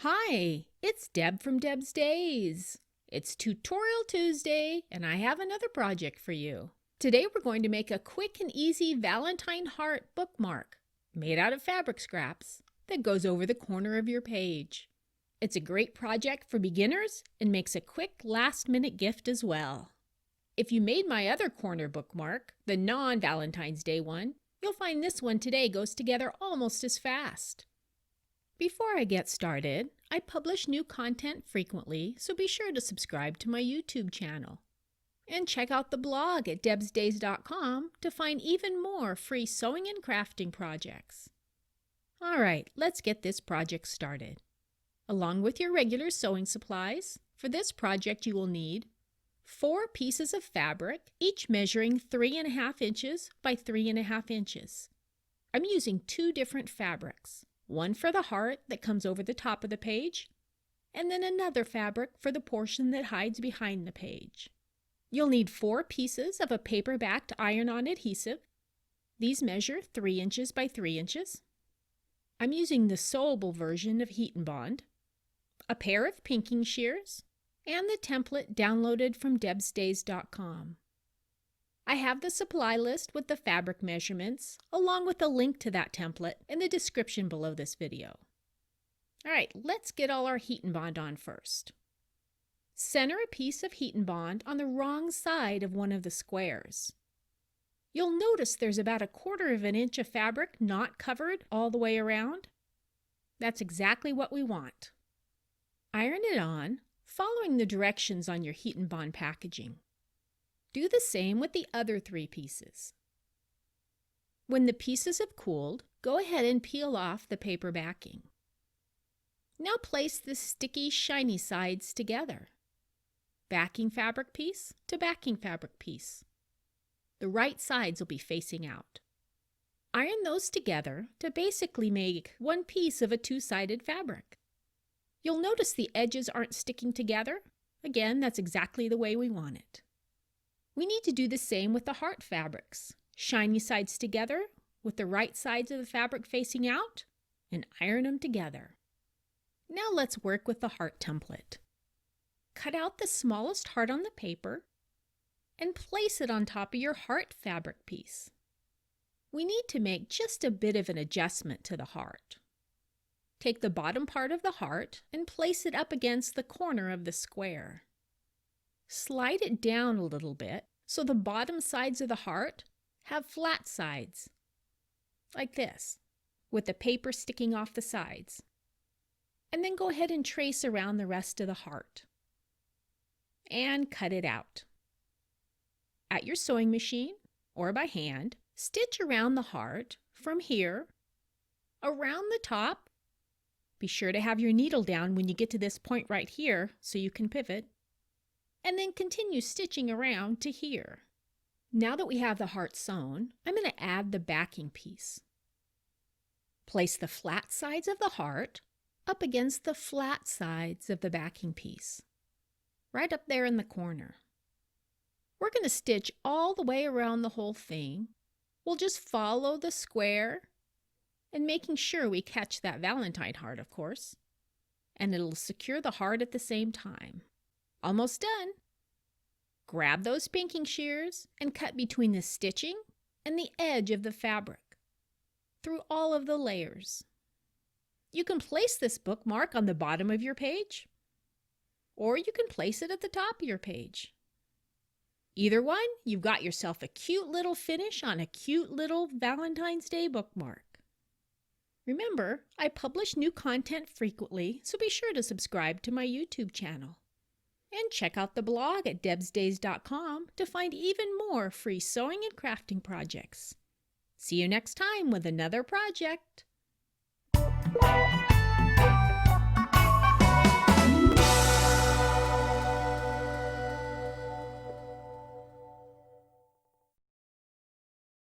Hi, it's Deb from Deb's Days. It's Tutorial Tuesday, and I have another project for you. Today we're going to make a quick and easy Valentine heart bookmark made out of fabric scraps that goes over the corner of your page. It's a great project for beginners and makes a quick last-minute gift as well. If you made my other corner bookmark, the non-Valentine's Day one, you'll find this one today goes together almost as fast. Before I get started, I publish new content frequently, so be sure to subscribe to my YouTube channel. And check out the blog at debsdays.com to find even more free sewing and crafting projects. Alright, let's get this project started. Along with your regular sewing supplies, for this project you will need 4 pieces of fabric, each measuring 3.5 inches by 3.5 inches. I'm using 2 different fabrics. One for the heart that comes over the top of the page, and then another fabric for the portion that hides behind the page. You'll need 4 pieces of a paper-backed iron-on adhesive. These measure 3 inches by 3 inches. I'm using the sewable version of Heat and Bond, a pair of pinking shears, and the template downloaded from debsdays.com. I have the supply list with the fabric measurements, along with a link to that template in the description below this video. Alright, let's get all our Heat and Bond on first. Center a piece of Heat and Bond on the wrong side of one of the squares. You'll notice there's about 1/4 inch of fabric not covered all the way around. That's exactly what we want. Iron it on, following the directions on your Heat and Bond packaging. Do the same with the other 3 pieces. When the pieces have cooled, go ahead and peel off the paper backing. Now place the sticky, shiny sides together. Backing fabric piece to backing fabric piece. The right sides will be facing out. Iron those together to basically make one piece of a 2-sided fabric. You'll notice the edges aren't sticking together. Again, that's exactly the way we want it. We need to do the same with the heart fabrics. Shiny sides together with the right sides of the fabric facing out and iron them together. Now let's work with the heart template. Cut out the smallest heart on the paper and place it on top of your heart fabric piece. We need to make just a bit of an adjustment to the heart. Take the bottom part of the heart and place it up against the corner of the square. Slide it down a little bit so the bottom sides of the heart have flat sides, like this, with the paper sticking off the sides. And then go ahead and trace around the rest of the heart. And cut it out. At your sewing machine, or by hand, stitch around the heart from here, around the top. Be sure to have your needle down when you get to this point right here so you can pivot. And then continue stitching around to here. Now that we have the heart sewn, I'm going to add the backing piece. Place the flat sides of the heart up against the flat sides of the backing piece, right up there in the corner. We're going to stitch all the way around the whole thing. We'll just follow the square and making sure we catch that Valentine heart, of course, and it'll secure the heart at the same time. Almost done. Grab those pinking shears and cut between the stitching and the edge of the fabric through all of the layers. You can place this bookmark on the bottom of your page, or you can place it at the top of your page. Either one, you've got yourself a cute little finish on a cute little Valentine's Day bookmark. Remember, I publish new content frequently, so be sure to subscribe to my YouTube channel. And check out the blog at debsdays.com to find even more free sewing and crafting projects. See you next time with another project.